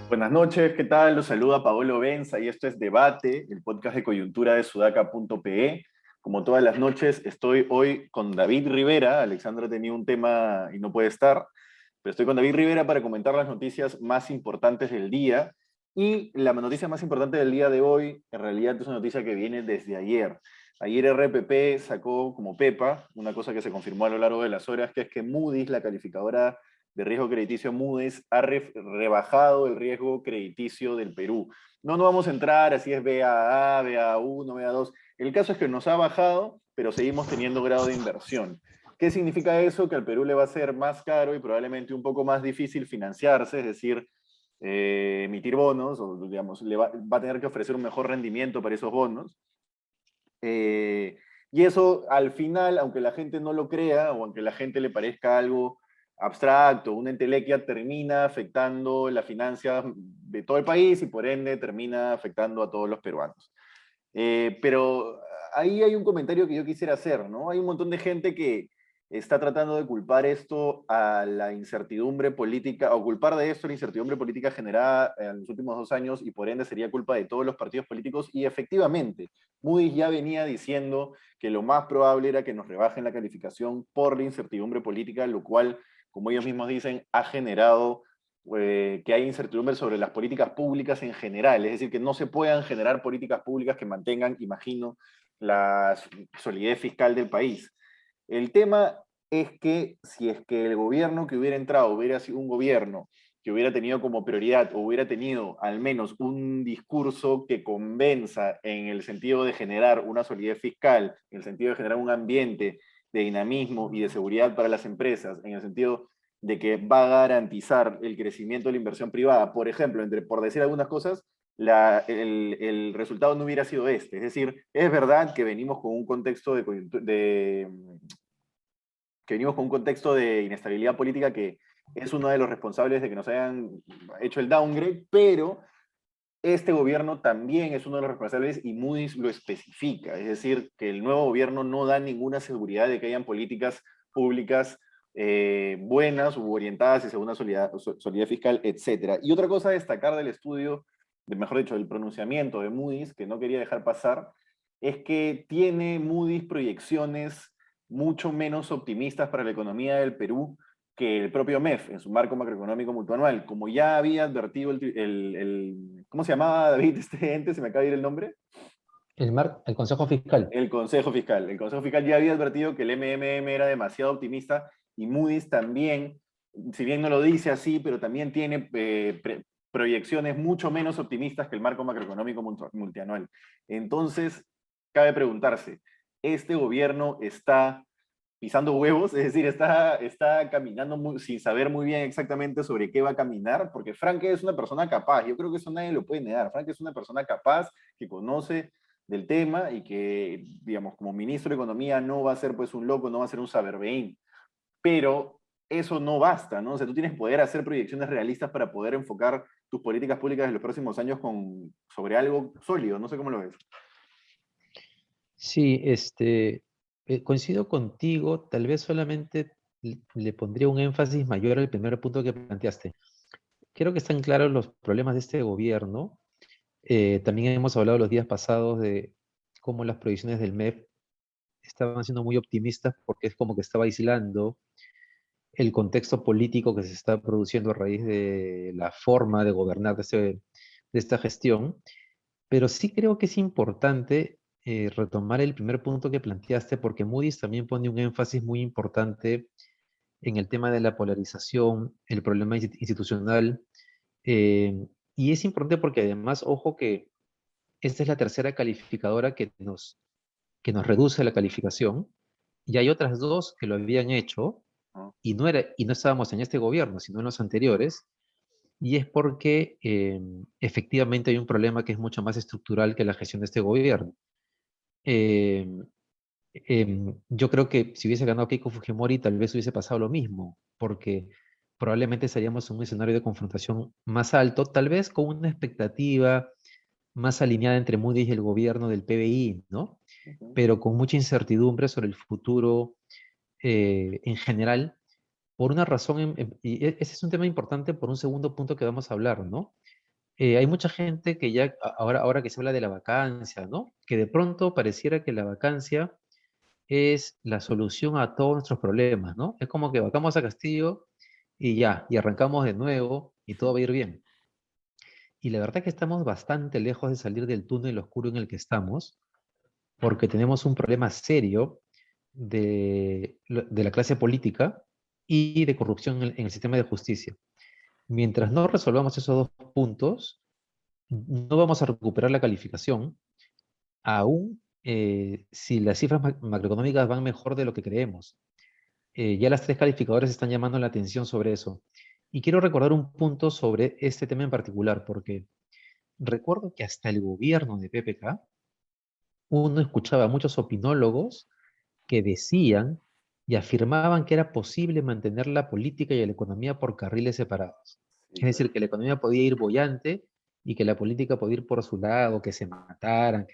Buenas noches, ¿qué tal? Los saluda Paolo Benza y esto es Debate, el podcast de coyuntura de sudaca.pe. Como todas las noches, estoy hoy con David Rivera. Alexandra tenía un tema y no puede estar, pero estoy con David Rivera para comentar las noticias más importantes del día. Y la noticia más importante del día de hoy, en realidad es una noticia que viene desde ayer. Ayer RPP sacó como Pepa una cosa que se confirmó a lo largo de las horas, que es que Moody's, la calificadora de riesgo crediticio Moody's, ha rebajado el riesgo crediticio del Perú. No vamos a entrar, así es BAA, BA1, BA2. El caso es que nos ha bajado, pero seguimos teniendo grado de inversión. ¿Qué significa eso? Que al Perú le va a ser más caro y probablemente un poco más difícil financiarse, es decir, emitir bonos, o digamos, va a tener que ofrecer un mejor rendimiento para esos bonos. Y eso al final, aunque la gente no lo crea o aunque la gente le parezca algo abstracto, una entelequia, termina afectando la financia de todo el país y por ende termina afectando a todos los peruanos. Pero ahí hay un comentario que yo quisiera hacer, ¿no? Hay un montón de gente que está tratando de culpar esto a la incertidumbre política, o culpar de esto la incertidumbre política generada en los últimos 2 años, y por ende sería culpa de todos los partidos políticos, y efectivamente, Moody's ya venía diciendo que lo más probable era que nos rebajen la calificación por la incertidumbre política, lo cual, como ellos mismos dicen, ha generado que hay incertidumbre sobre las políticas públicas en general, es decir, que no se puedan generar políticas públicas que mantengan, imagino, la solidez fiscal del país. El tema es que si es que el gobierno que hubiera entrado hubiera sido un gobierno que hubiera tenido como prioridad o hubiera tenido al menos un discurso que convenza en el sentido de generar una solidez fiscal, en el sentido de generar un ambiente de dinamismo y de seguridad para las empresas, en el sentido de que va a garantizar el crecimiento de la inversión privada, por ejemplo, por decir algunas cosas, el resultado no hubiera sido este. Es decir, es verdad que venimos con un contexto que venimos con un contexto de inestabilidad política que es uno de los responsables de que nos hayan hecho el downgrade, pero este gobierno también es uno de los responsables y Moody's lo especifica. Es decir, que el nuevo gobierno no da ninguna seguridad de que hayan políticas públicas buenas u orientadas hacia una solidez fiscal, etc. Y otra cosa a destacar del estudio, mejor dicho, del pronunciamiento de Moody's, que no quería dejar pasar, es que tiene Moody's proyecciones mucho menos optimistas para la economía del Perú que el propio MEF en su marco macroeconómico multianual. Como ya había advertido ¿cómo se llamaba, David, este ente? ¿Se me acaba de ir el nombre? El Consejo Fiscal. El Consejo Fiscal. El Consejo Fiscal ya había advertido que el MMM era demasiado optimista y Moody's también, si bien no lo dice así, pero también tiene proyecciones mucho menos optimistas que el marco macroeconómico multianual. Entonces, cabe preguntarse, ¿este gobierno está pisando huevos? Es decir, está caminando sin saber muy bien exactamente sobre qué va a caminar, porque Frank es una persona capaz, yo creo que eso nadie lo puede negar. Frank es una persona capaz, que conoce del tema y que, digamos, como ministro de Economía no va a ser pues un loco, no va a ser un saberveín, pero eso no basta, ¿no? O sea, tú tienes que poder hacer proyecciones realistas para poder enfocar tus políticas públicas en los próximos años sobre algo sólido, no sé cómo lo ves. Sí, coincido contigo, tal vez solamente le pondría un énfasis mayor al primer punto que planteaste. Creo que están claros los problemas de este gobierno. También hemos hablado los días pasados de cómo las proyecciones del MEF estaban siendo muy optimistas porque es como que estaba aislando el contexto político que se está produciendo a raíz de la forma de gobernar de esta gestión. Pero sí creo que es importante retomar el primer punto que planteaste, porque Moody's también pone un énfasis muy importante en el tema de la polarización, el problema institucional, y es importante porque además, ojo que esta es la tercera calificadora que nos reduce la calificación, y hay otras dos que lo habían hecho, ¿No? y no estábamos en este gobierno, sino en los anteriores, y es porque efectivamente hay un problema que es mucho más estructural que la gestión de este gobierno. Eh, yo creo que si hubiese ganado Keiko Fujimori, tal vez hubiese pasado lo mismo, porque probablemente estaríamos en un escenario de confrontación más alto, tal vez con una expectativa más alineada entre Moody's y el gobierno del PBI, ¿no? Ujú, Pero con mucha incertidumbre sobre el futuro en general, por una razón, ese es un tema importante por un segundo punto que vamos a hablar, ¿no? Hay mucha gente que ya, ahora que se habla de la vacancia, ¿no? Que de pronto pareciera que la vacancia es la solución a todos nuestros problemas, ¿no? Es como que vacamos a Castillo y ya, y arrancamos de nuevo y todo va a ir bien. Y la verdad que estamos bastante lejos de salir del túnel oscuro en el que estamos, porque tenemos un problema serio de la clase política y de corrupción en el sistema de justicia. Mientras no resolvamos esos dos puntos, no vamos a recuperar la calificación, aún si las cifras macroeconómicas van mejor de lo que creemos. Ya las tres calificadoras están llamando la atención sobre eso. Y quiero recordar un punto sobre este tema en particular, porque recuerdo que hasta el gobierno de PPK, uno escuchaba a muchos opinólogos que decían y afirmaban que era posible mantener la política y la economía por carriles separados. sí, Es decir, claro. que la economía podía ir boyante y que la política podía ir por su lado, que se mataran,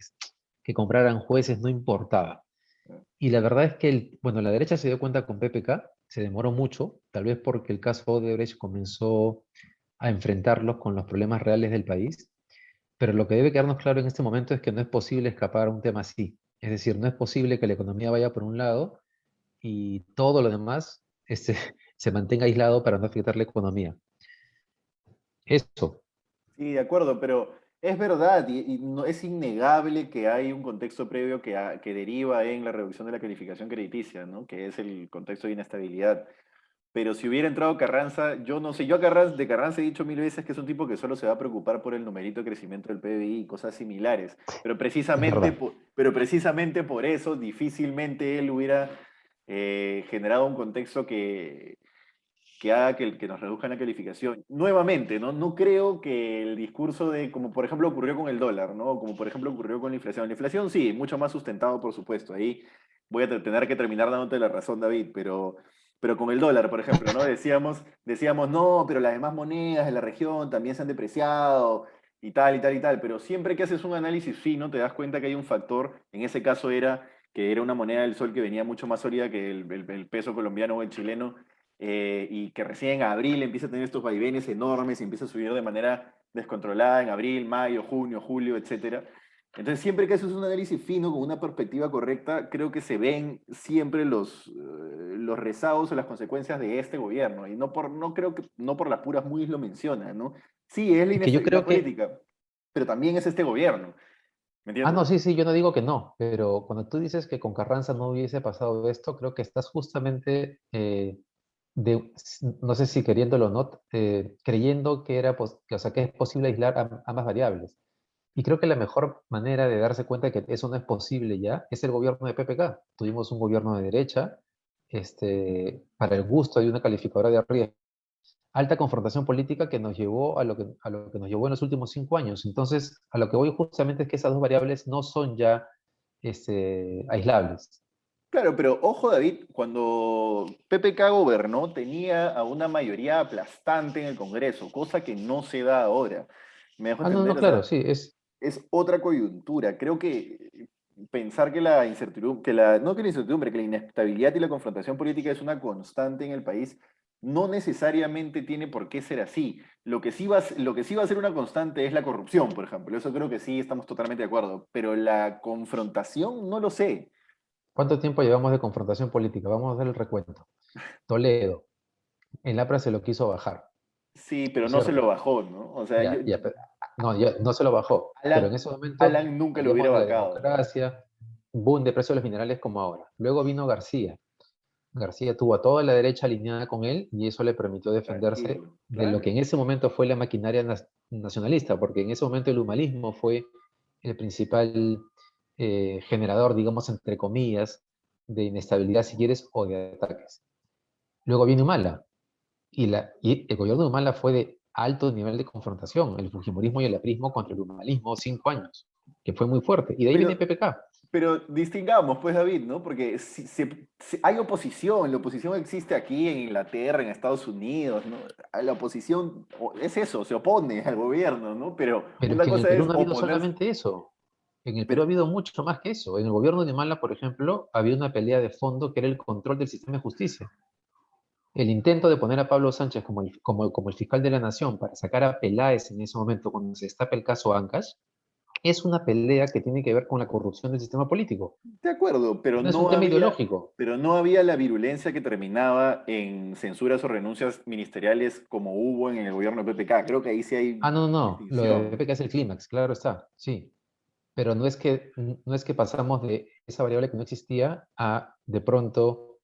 que compraran jueces, no importaba. Y la verdad es que, bueno, la derecha se dio cuenta con PPK, se demoró mucho, tal vez porque el caso Odebrecht comenzó a enfrentarlos con los problemas reales del país, pero lo que debe quedarnos claro en este momento es que no es posible escapar a un tema así. Es decir, no es posible que la economía vaya por un lado y todo lo demás se mantenga aislado para no afectar la economía. Eso. Sí, de acuerdo, pero es verdad y no, es innegable que hay un contexto previo que deriva en la reducción de la calificación crediticia, ¿no? Que es el contexto de inestabilidad. Pero si hubiera entrado Carranza, yo no sé, yo de Carranza he dicho mil veces que es un tipo que solo se va a preocupar por el numerito de crecimiento del PBI y cosas similares, Es verdad. pero precisamente por eso difícilmente él hubiera generado un contexto que haga que nos reduzcan la calificación. Nuevamente, ¿no? No creo que el discurso de, como por ejemplo ocurrió con el dólar, ¿no? Como por ejemplo ocurrió con la inflación. La inflación sí, mucho más sustentado, por supuesto. Ahí voy a tener que terminar dándote la razón, David, pero con el dólar, por ejemplo, ¿no? Decíamos, no, pero las demás monedas de la región también se han depreciado y tal, y tal, y tal. Pero siempre que haces un análisis fino, te das cuenta que hay un factor, en ese caso era que era una moneda del sol que venía mucho más sólida que el peso colombiano o el chileno, y que recién en abril empieza a tener estos vaivenes enormes y empieza a subir de manera descontrolada en abril, mayo, junio, julio, etcétera. Entonces, siempre que haces un análisis fino, con una perspectiva correcta, creo que se ven siempre los rezagos o las consecuencias de este gobierno. Y no creo que, no por las puras muy lo menciona, ¿no? Sí, es la Es que yo inestabilidad creo que, política, pero también es este gobierno, ¿me no, entiendes? sí, sí, yo no digo que no, pero cuando tú dices que con Carranza no hubiese pasado esto, creo que estás justamente no sé si queriéndolo o no, creyendo que o sea, que es posible aislar ambas variables. Y creo que la mejor manera de darse cuenta de que eso no es posible ya es el gobierno de PPK. Tuvimos un gobierno de derecha, para el gusto de una calificadora de arriba, alta confrontación política que nos llevó a lo que nos llevó en los últimos 5 años. Entonces, a lo que voy justamente es que esas dos variables no son ya aislables. Claro, pero ojo David, cuando PPK gobernó tenía a una mayoría aplastante en el Congreso, cosa que no se da ahora. ¿Me dejo Ah, no, entender? no, O claro, sea, sí, es otra coyuntura. Creo que pensar que la incertidumbre, no que la incertidumbre, que la inestabilidad y la confrontación política es una constante en el país, no necesariamente tiene por qué ser así. Lo que sí va a ser una constante es la corrupción, por ejemplo. Eso creo que sí estamos totalmente de acuerdo. Pero la confrontación no lo sé. ¿cuánto tiempo llevamos de confrontación política? Vamos a dar el recuento. Toledo, el APRA se lo quiso bajar, Sí, ¿no pero es no se lo cierto? bajó, ¿no? O sea, Ya, no, ya, no se lo bajó, pero en Alan, ese momento Alan nunca lo hubiera veíamos la bajado, ¿no? democracia, un boom de precios de los minerales como ahora. Luego vino García. García tuvo a toda la derecha alineada con él y eso le permitió defenderse Tranquilo, de lo que claro. en ese momento fue la maquinaria nacionalista, porque en ese momento el humanismo fue el principal generador, digamos, entre comillas, de inestabilidad, si quieres, o de ataques. Luego viene Humala, y el gobierno de Humala fue de alto nivel de confrontación, el fujimorismo y el aprismo contra el humanismo, 5 años, que fue muy fuerte. Y de ahí viene Pero, PPK. Pero distingamos, pues, David, ¿no? Porque si hay oposición, la oposición existe aquí en Inglaterra, en Estados Unidos, ¿no? La oposición es eso, se opone al gobierno, ¿no? Pero Pero es una que en el cosa Perú es no ha habido oponerse, solamente eso. En el Perú pero, ha habido mucho más que eso. En el gobierno de Mala, por ejemplo, había una pelea de fondo que era el control del sistema de justicia. El intento de poner a Pablo Sánchez como el fiscal de la nación para sacar a Peláez en ese momento cuando se destapa el caso Ancash es una pelea que tiene que ver con la corrupción del sistema político. de acuerdo, No es un tema ideológico. pero no había la virulencia que terminaba en censuras o renuncias ministeriales como hubo en el gobierno de PPK. Creo que ahí sí hay Ah, no, no, no. Lo de distinción. PPK es el clímax, claro está, sí. Pero no es que pasamos de esa variable que no existía a de pronto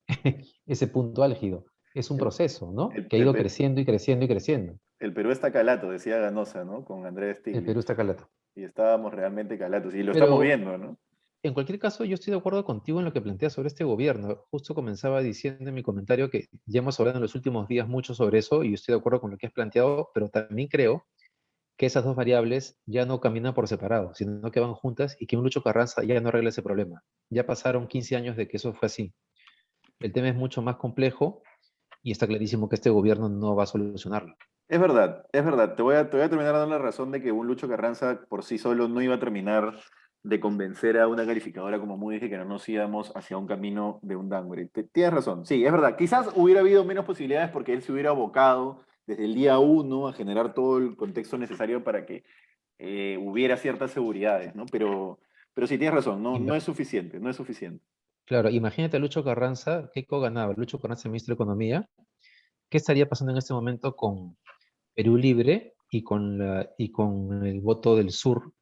ese punto álgido. Es un El, proceso, ¿no? el, Que ha el ido Pe- creciendo y creciendo y creciendo. el Perú está calato, decía Ganosa, ¿no? Con Andrés El Perú Stiglitz. está calato. Y estábamos realmente calatos, y lo estamos Pero viendo, ¿no? en cualquier caso, yo estoy de acuerdo contigo en lo que planteas sobre este gobierno. Justo comenzaba diciendo en mi comentario que ya hemos hablado en los últimos días mucho sobre eso y yo estoy de acuerdo con lo que has planteado, pero también creo que esas dos variables ya no caminan por separado, sino que van juntas y que un Lucho Carranza ya no arregla ese problema. Ya pasaron 15 años de que eso fue así. El tema es mucho más complejo y está clarísimo que este gobierno no va a solucionarlo. Es verdad, es verdad. Te voy a terminar dando la razón de que un Lucho Carranza por sí solo no iba a terminar de convencer a una calificadora como Moody's de que no nos íbamos hacia un camino de un downgrade. Tienes razón, sí, es verdad. Quizás hubiera habido menos posibilidades porque él se hubiera abocado desde el día uno a generar todo el contexto necesario para que hubiera ciertas seguridades, ¿no? Pero sí, tienes razón, no, no Ima- es suficiente, no es suficiente. claro, imagínate a Lucho Carranza, ¿qué ganaba? Lucho Carranza, ministro de Economía. ¿Qué estaría pasando en este momento con Perú Libre y con el voto del sur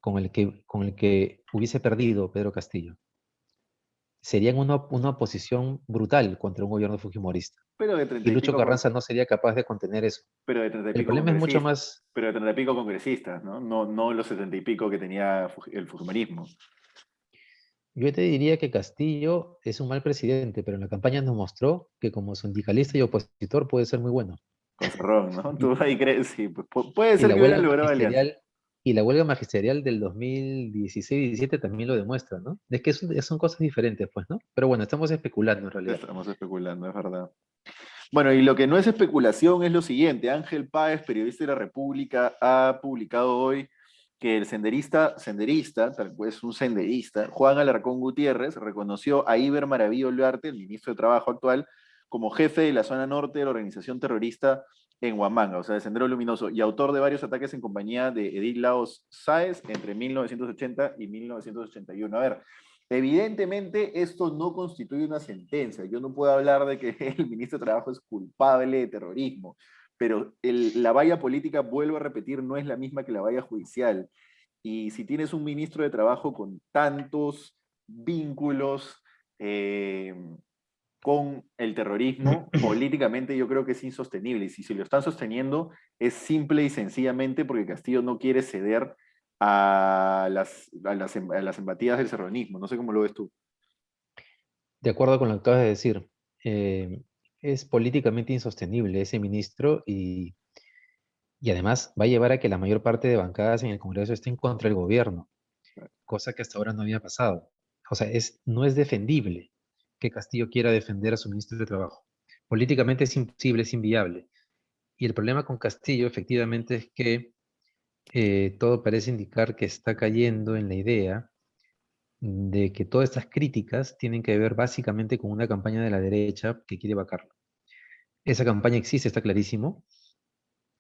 con el que hubiese perdido Pedro Castillo? Serían una oposición brutal contra un gobierno fujimorista. Pero de Y 30 y Lucho pico, Carranza no sería capaz de contener eso. pero de 30 y El pico problema es mucho congresistas, más, pero de 30 y pico congresistas, ¿no? No, no los 70 y pico que tenía el fujimorismo. yo te diría que Castillo es un mal presidente, pero en la campaña nos mostró que como sindicalista y opositor puede ser muy bueno. Con Cerrón, ¿no? Y, Tú ahí crees, sí, pues, puede y ser la que hubieran huelga logrado alianza. magisterial, y la huelga magisterial del 2016-17 también lo demuestra, ¿no? Es que son cosas diferentes, pues, ¿no? Pero bueno, estamos especulando en realidad. Estamos especulando, es verdad. Bueno, y lo que no es especulación es lo siguiente. Ángel Páez, periodista de la República, ha publicado hoy que el senderista, tal vez un senderista, Juan Alarcón Gutiérrez, reconoció a Iber Maravillo Olarte, el ministro de Trabajo actual, como jefe de la zona norte de la organización terrorista en Huamanga, o sea, de Sendero Luminoso, y autor de varios ataques en compañía de Edith Laos Sáez entre 1980 y 1981. A ver, evidentemente, esto no constituye una sentencia. Yo no puedo hablar de que el ministro de Trabajo es culpable de terrorismo, pero la valla política, vuelvo a repetir, no es la misma que la valla judicial. Y si tienes un ministro de Trabajo con tantos vínculos eh, con el terrorismo, políticamente yo creo que es insostenible. Y si se lo están sosteniendo, es simple y sencillamente porque Castillo no quiere ceder a las embatidas del serranismo. No sé cómo lo ves tú. De acuerdo con lo que acabas de decir, eh, es políticamente insostenible ese ministro y además va a llevar a que la mayor parte de bancadas en el Congreso estén contra el gobierno, cosa que hasta ahora no había pasado. O sea, no es defendible que Castillo quiera defender a su ministro de Trabajo. Políticamente es imposible, es inviable. Y el problema con Castillo efectivamente es que todo parece indicar que está cayendo en la idea de que todas estas críticas tienen que ver básicamente con una campaña de la derecha que quiere vacarlo. Esa campaña existe, está clarísimo,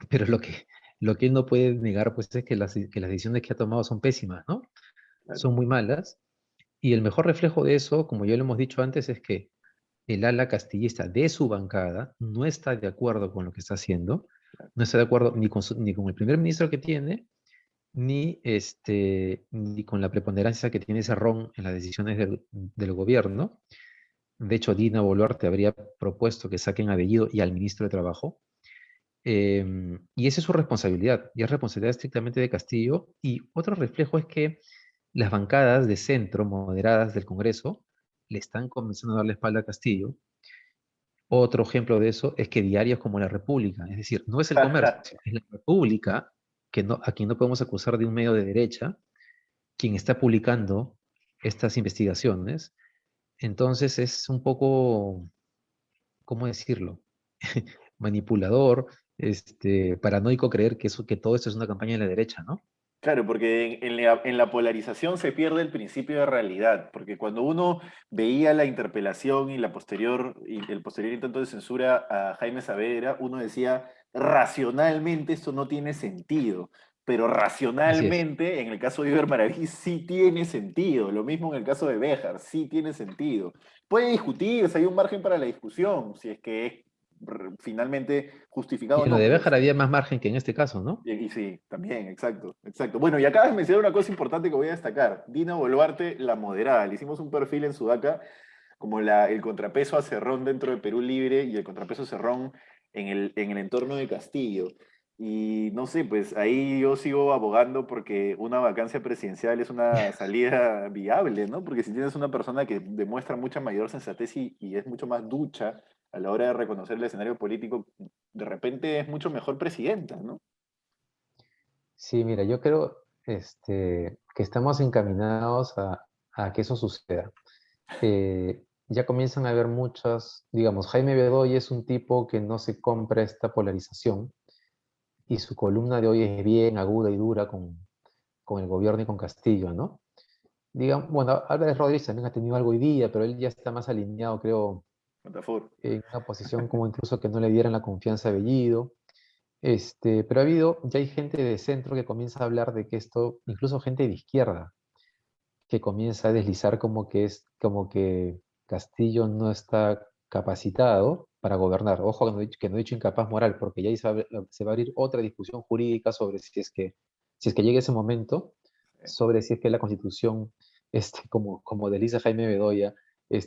pero lo que él no puede negar pues, es que las decisiones que ha tomado son pésimas, ¿no? Claro. Son muy malas. Y el mejor reflejo de eso, como ya lo hemos dicho antes, es que el ala castillista de su bancada no está de acuerdo con lo que está haciendo, no está de acuerdo ni con el primer ministro que tiene, ni con la preponderancia que tiene Cerrón en las decisiones del gobierno. De hecho, Dina Boluarte habría propuesto que saquen a Bellido y al ministro de Trabajo. Y esa es su responsabilidad, y es responsabilidad estrictamente de Castillo. Y otro reflejo es que las bancadas de centro, moderadas del Congreso, le están comenzando a dar la espalda a Castillo. Otro ejemplo de eso es que diarios como La República, es decir, no es El Comercio, es La República, a quien no podemos acusar de un medio de derecha, quien está publicando estas investigaciones. Entonces es un poco, ¿cómo decirlo? Manipulador, paranoico creer que todo esto es una campaña de la derecha, ¿no? Claro, porque en la polarización se pierde el principio de realidad, porque cuando uno veía la interpelación y el posterior intento de censura a Jaime Saavedra, uno decía, racionalmente esto no tiene sentido, pero Así es. racionalmente, en el caso de Iber Maraví, sí tiene sentido, lo mismo en el caso de Béjar, sí tiene sentido. Puede discutirse, hay un margen para la discusión, si es que es finalmente justificado Y o en lo no, de pero Béjar había más margen que en este caso, ¿no? y sí, también, exacto, exacto. Bueno, y acabas de mencionar una cosa importante que voy a destacar. Dina Boluarte, la moderada. Le hicimos un perfil en Sudaca como el contrapeso a Cerrón dentro de Perú Libre y el contrapeso a Cerrón en el entorno de Castillo. Y no sé, pues ahí yo sigo abogando porque una vacancia presidencial es una salida viable, ¿no? Porque si tienes una persona que demuestra mucha mayor sensatez y es mucho más ducha a la hora de reconocer el escenario político, de repente es mucho mejor presidenta, ¿no? Sí, mira, yo creo que estamos encaminados a que eso suceda. Ya comienzan a haber muchas, digamos, Jaime Bedoya es un tipo que no se compra esta polarización y su columna de hoy es bien aguda y dura con el gobierno y con Castillo, ¿no? Digamos, bueno, Álvarez Rodríguez también ha tenido algo hoy día, pero él ya está más alineado, creo, Matafor. en una posición como incluso que no le dieran la confianza a Bellido. Pero ha habido, ya hay gente de centro que comienza a hablar de que esto, incluso gente de izquierda, que comienza a deslizar como que Castillo no está capacitado para gobernar. Ojo que no he dicho incapaz moral, porque ya ahí se va a abrir otra discusión jurídica sobre si es que llega ese momento, sobre si es que la Constitución, como desliza Jaime Bedoya,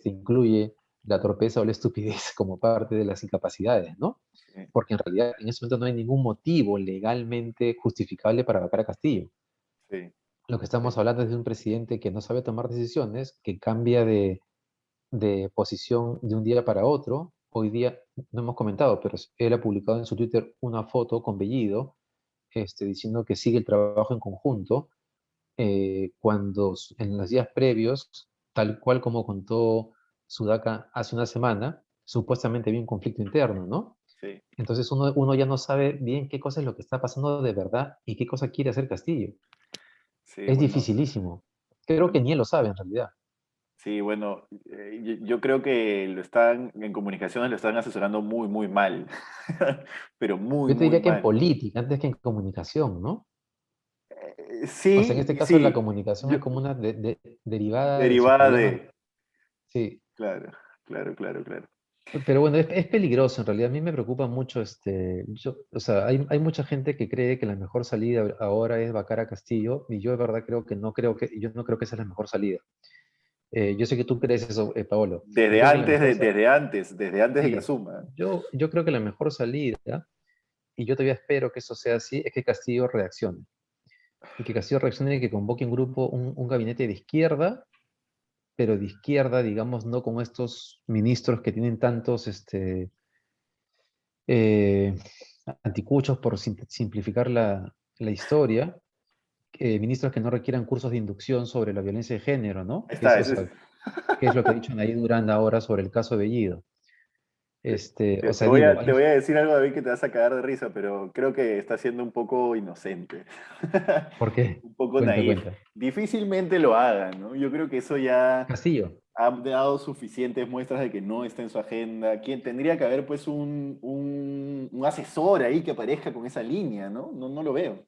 incluye la torpeza o la estupidez como parte de las incapacidades, ¿no? Sí, Porque en realidad en ese momento no hay ningún motivo legalmente justificable para vacar a Castillo. sí, Lo que estamos sí, hablando es de un presidente que no sabe tomar decisiones, que cambia de posición de un día para otro. Hoy día, no hemos comentado, pero él ha publicado en su Twitter una foto con Bellido, diciendo que sigue el trabajo en conjunto, cuando en los días previos, tal cual como contó Sudaca hace una semana, supuestamente había un conflicto interno, ¿no? sí, Entonces uno ya no sabe bien qué cosa es lo que está pasando de verdad y qué cosa quiere hacer Castillo. sí, Es bueno, dificilísimo. Creo que bueno, ni él lo sabe en realidad. sí, bueno, yo creo que en comunicaciones lo están asesorando muy, muy mal, pero muy, Yo te muy diría que en mal. política, antes que en comunicación, ¿no? O sea, en Sí, este y caso la sí, comunicación yo- es como una derivada de sus derivada problemas. de, Sí, claro, claro, claro, claro. pero bueno, es peligroso en realidad. A mí me preocupa mucho, o sea, hay mucha gente que cree que la mejor salida ahora es vacar a Castillo y yo de verdad yo no creo que esa es la mejor salida. Yo sé que tú crees eso, Paolo. Yo creo que la mejor salida, Desde antes de que sí, asuma. yo creo que la mejor salida, y yo todavía espero que eso sea así, es que Castillo reaccione. Y que Castillo reaccione y que convoque un grupo, un gabinete de izquierda, pero de izquierda, digamos, no con estos ministros que tienen tantos eh, anticuchos, por simplificar la historia, ministros que no requieran cursos de inducción sobre la violencia de género, ¿no? Ahí Que es, está, o sea, que es lo que ha dicho Nayd Durán ahora sobre el caso Bellido. O sea, digo, te voy a decir algo, David, que te vas a cagar de risa, pero creo que está siendo un poco inocente. ¿por qué? Un poco Cuenta, naif. cuenta. Difícilmente lo hagan, ¿no? Yo creo que eso ya Castillo. ha dado suficientes muestras de que no está en su agenda. Tendría que haber pues un asesor ahí que aparezca con esa línea, ¿no? No, no lo veo.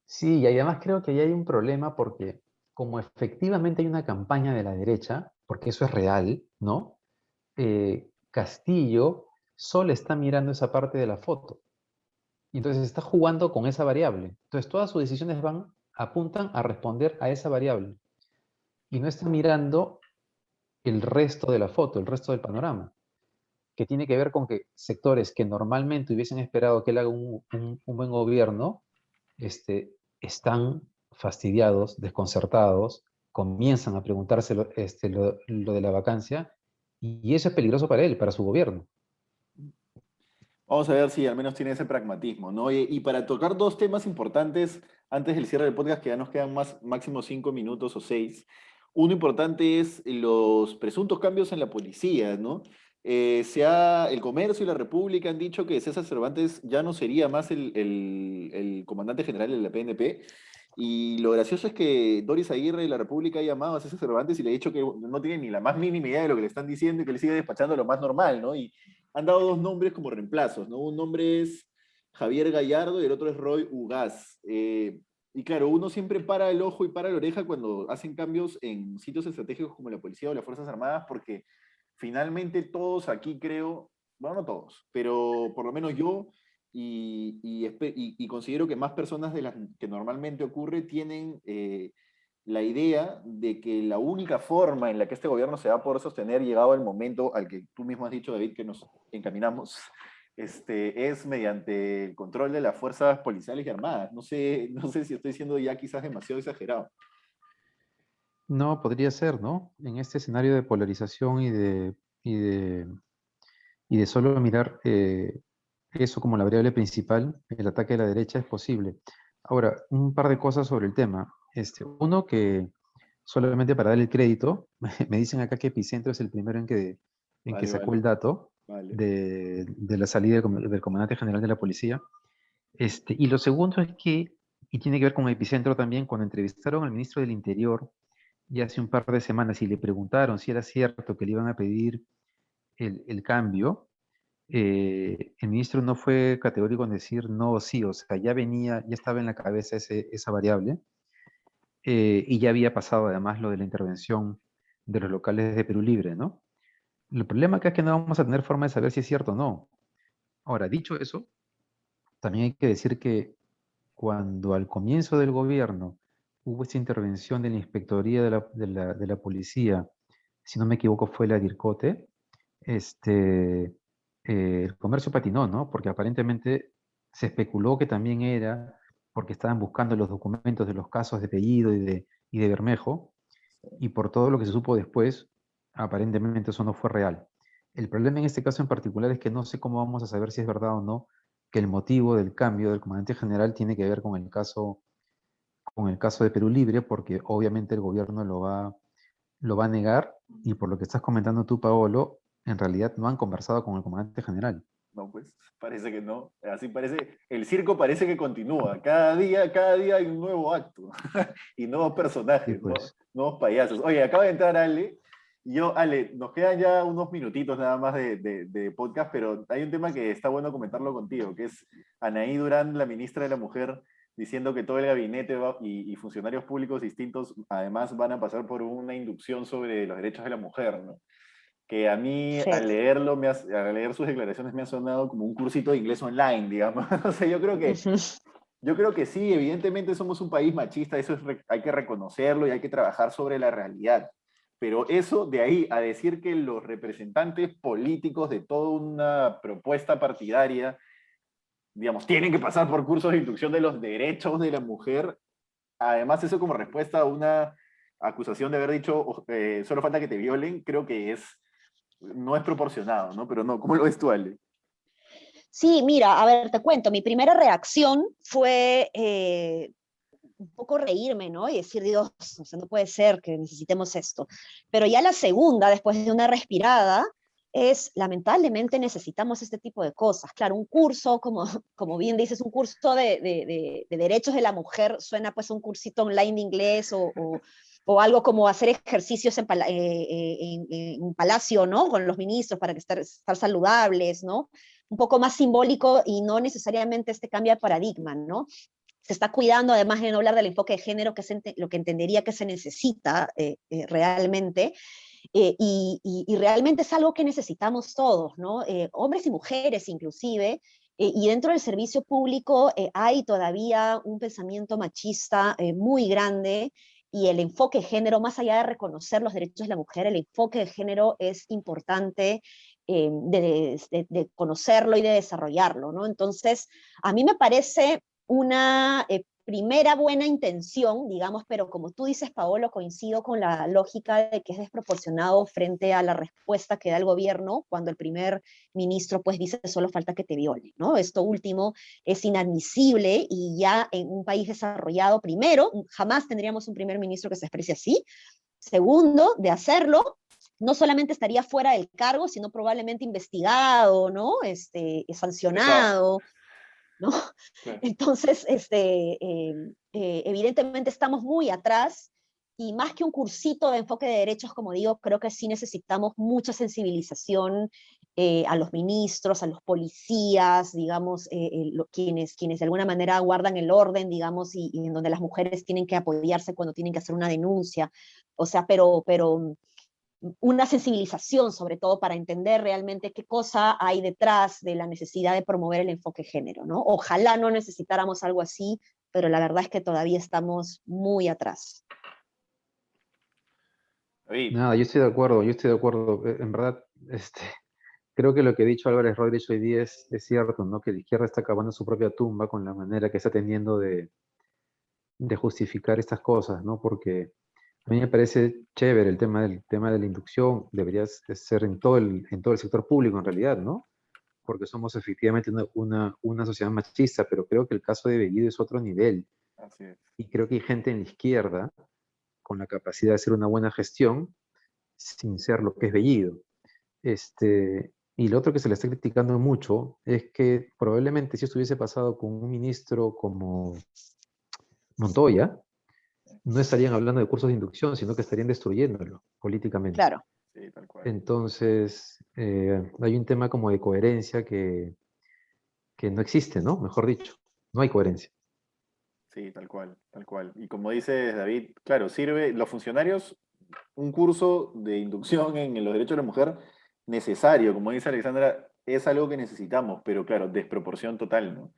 Sí, y además creo que ahí hay un problema porque como efectivamente hay una campaña de la derecha, porque eso es real, ¿no? Castillo solo está mirando esa parte de la foto. Y entonces está jugando con esa variable. Entonces todas sus decisiones apuntan a responder a esa variable. Y no está mirando el resto de la foto, el resto del panorama, que tiene que ver con que sectores que normalmente hubiesen esperado que él haga un buen gobierno, están fastidiados, desconcertados, comienzan a preguntarse lo de la vacancia, y eso es peligroso para él, para su gobierno. Vamos a ver si al menos tiene ese pragmatismo, ¿no? Y para tocar dos temas importantes antes del cierre del podcast, que ya nos quedan más, máximo 5 minutos o 6. Uno importante es los presuntos cambios en la policía, ¿no? El Comercio y la República han dicho que César Cervantes ya no sería más el comandante general de la PNP. Y lo gracioso es que Doris Aguirre de la República ha llamado a César Cervantes y le ha dicho que no tiene ni la más mínima idea de lo que le están diciendo y que le sigue despachando lo más normal, ¿no? Y han dado dos nombres como reemplazos, ¿no? Un nombre es Javier Gallardo y el otro es Roy Ugaz. Y claro, uno siempre para el ojo y para la oreja cuando hacen cambios en sitios estratégicos como la policía o las Fuerzas Armadas, porque finalmente todos aquí creo, bueno, no todos, pero por lo menos yo y considero que más personas de las que normalmente ocurre tienen la idea de que la única forma en la que este gobierno se va a poder sostener, llegado el momento al que tú mismo has dicho, David, que nos encaminamos, es mediante el control de las fuerzas policiales y armadas. No sé si estoy siendo ya quizás demasiado exagerado. No, podría ser, ¿no? En este escenario de polarización y de, y de solo mirar eso como la variable principal, el ataque de la derecha es posible. Ahora, un par de cosas sobre el tema. Uno que, solamente para darle el crédito, me dicen acá que Epicentro es el primero en que Vale, sacó el vale, dato vale. de la salida del comandante general de la policía. Y lo segundo es que, y tiene que ver con Epicentro también, cuando entrevistaron al ministro del Interior ya hace un par de semanas y le preguntaron si era cierto que le iban a pedir el cambio, el ministro no fue categórico en decir no o sí, o sea, ya estaba en la cabeza esa variable, y ya había pasado además lo de la intervención de los locales de Perú Libre, ¿no? El problema acá es que no vamos a tener forma de saber si es cierto o no. Ahora, dicho eso, también hay que decir que cuando al comienzo del gobierno hubo esta intervención de la Inspectoría de la Policía, si no me equivoco fue la DIRCOTE, el comercio patinó, ¿no? Porque aparentemente se especuló que también era porque estaban buscando los documentos de los casos de Pellido y de Bermejo, y por todo lo que se supo después, aparentemente eso no fue real. El problema en este caso en particular es que no sé cómo vamos a saber si es verdad o no que el motivo del cambio del comandante general tiene que ver con el caso de Perú Libre, porque obviamente el gobierno lo va a negar, y por lo que estás comentando tú, Paolo, en realidad no han conversado con el comandante general. No, pues parece que no. Así parece, el circo parece que continúa. Cada día hay un nuevo acto y nuevos Sí, personajes, pues. nuevos payasos. Oye, acaba de entrar Ale. Ale, nos quedan ya unos minutitos nada más de podcast, pero hay un tema que está bueno comentarlo contigo, que es Anaí Durán, la ministra de la Mujer, diciendo que todo el gabinete y funcionarios públicos distintos además van a pasar por una inducción sobre los derechos de la mujer, ¿no? Que a mí Sí. al leer sus declaraciones me ha sonado como un cursito de inglés online, digamos. O sea, yo creo que sí, evidentemente somos un país machista, hay que reconocerlo y hay que trabajar sobre la realidad. Pero eso de ahí a decir que los representantes políticos de toda una propuesta partidaria, digamos, tienen que pasar por cursos de instrucción de los derechos de la mujer, además eso como respuesta a una acusación de haber dicho solo falta que te violen, creo que no es proporcionado, ¿no? Pero no, ¿cómo lo ves tú, Ale? Sí, mira, a ver, te cuento, mi primera reacción fue un poco reírme, ¿no? Y decir, Dios, o sea, no puede ser que necesitemos esto. Pero ya la segunda, después de una respirada, es, lamentablemente necesitamos este tipo de cosas. Claro, un curso, como bien dices, un curso de derechos de la mujer, suena pues a un cursito online de inglés o algo como hacer ejercicios en palacio, ¿no? Con los ministros para estar saludables, ¿no? Un poco más simbólico y no necesariamente este cambio de paradigma, ¿no? Se está cuidando, además de no hablar del enfoque de género, que es lo que entendería que se necesita realmente, y realmente es algo que necesitamos todos, ¿no? Hombres y mujeres inclusive, y dentro del servicio público hay todavía un pensamiento machista muy grande, y el enfoque de género, más allá de reconocer los derechos de la mujer, el enfoque de género es importante de conocerlo y de desarrollarlo, ¿no? Entonces, a mí me parece una primera buena intención, digamos, pero como tú dices, Paolo, coincido con la lógica de que es desproporcionado frente a la respuesta que da el gobierno cuando el primer ministro pues dice solo falta que te viole, ¿no? Esto último es inadmisible y ya en un país desarrollado, primero, jamás tendríamos un primer ministro que se exprese así. Segundo, de hacerlo, no solamente estaría fuera del cargo, sino probablemente investigado, ¿no? Sancionado, ¿no? Claro. Entonces, evidentemente estamos muy atrás y más que un cursito de enfoque de derechos, como digo, creo que sí necesitamos mucha sensibilización a los ministros, a los policías, digamos, quienes de alguna manera guardan el orden, digamos, y en donde las mujeres tienen que apoyarse cuando tienen que hacer una denuncia. O sea, pero una sensibilización sobre todo para entender realmente qué cosa hay detrás de la necesidad de promover el enfoque género, ¿no? Ojalá no necesitáramos algo así, pero la verdad es que todavía estamos muy atrás. David, Nada, yo estoy de acuerdo. En verdad, creo que lo que ha dicho Álvarez Rodríguez hoy día es cierto, ¿no? Que la izquierda está cavando su propia tumba con la manera que está teniendo de justificar estas cosas, ¿no? Porque a mí me parece chévere el tema de la inducción, debería ser en todo el sector público en realidad, ¿no? Porque somos efectivamente una sociedad machista, pero creo que el caso de Bellido es otro nivel. así es. Y creo que hay gente en la izquierda con la capacidad de hacer una buena gestión sin ser lo que es Bellido. Y lo otro que se le está criticando mucho es que probablemente si esto hubiese pasado con un ministro como Montoya, no estarían hablando de cursos de inducción, sino que estarían destruyéndolo políticamente. Claro. Sí, tal cual. Entonces, hay un tema como de coherencia que no existe, ¿no? Mejor dicho, no hay coherencia. Sí, tal cual, tal cual. Y como dice David, claro, sirve, los funcionarios, un curso de inducción en los derechos de la mujer necesario, como dice Alexandra, es algo que necesitamos, pero claro, desproporción total, ¿no?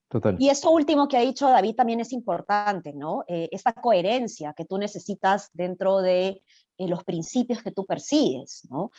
Total. Y esto último que ha dicho David también es importante, ¿no? Esta coherencia que tú necesitas dentro de los principios que tú persigues, ¿no?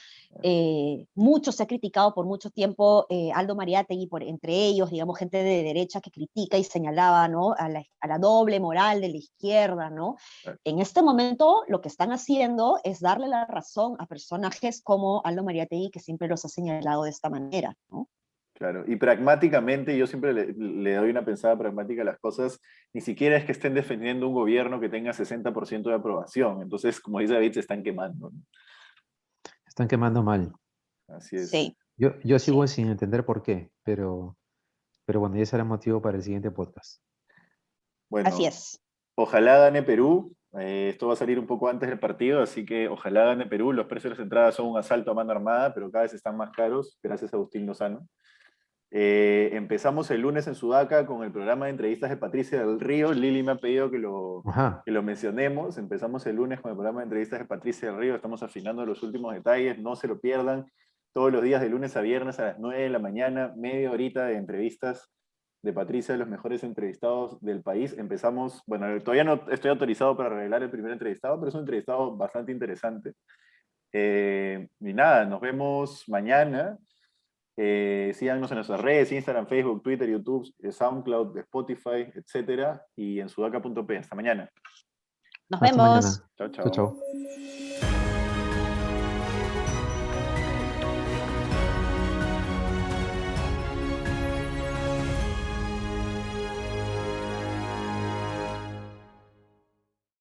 Mucho se ha criticado por mucho tiempo Aldo Mariátegui, entre ellos, digamos, gente de derecha que critica y señalaba, ¿no? A la doble moral de la izquierda, ¿no? En este momento lo que están haciendo es darle la razón a personajes como Aldo Mariátegui, que siempre los ha señalado de esta manera, ¿no? Claro, y pragmáticamente, yo siempre le doy una pensada pragmática a las cosas, ni siquiera es que estén defendiendo un gobierno que tenga 60% de aprobación, entonces, como dice David, se están quemando, ¿no? Están quemando mal. Así es. Sí, Yo sigo sí, sin entender por qué, pero bueno, ya será motivo para el siguiente podcast. así Bueno, es. ojalá gane Perú. Esto va a salir un poco antes del partido, así que ojalá gane Perú. Los precios de las entradas son un asalto a mano armada, pero cada vez están más caros, gracias a Agustín Lozano. Empezamos el lunes en Sudaca con el programa de entrevistas de Patricia del Río. Lili me ha pedido Ajá. que lo mencionemos. Empezamos el lunes con el programa de entrevistas de Patricia del Río. Estamos afinando los últimos detalles, no se lo pierdan. Todos los días de lunes a viernes a las 9 de la mañana, media horita de entrevistas de Patricia, de los mejores entrevistados del país. Empezamos, bueno, todavía no estoy autorizado para revelar el primer entrevistado, pero es un entrevistado bastante interesante. Y nada, nos vemos mañana. Síganos en nuestras redes, Instagram, Facebook, Twitter, YouTube, SoundCloud, Spotify, etcétera, y en sudaca.p. Hasta mañana. Nos Hasta vemos. mañana. Chao, Chao, chao. chao.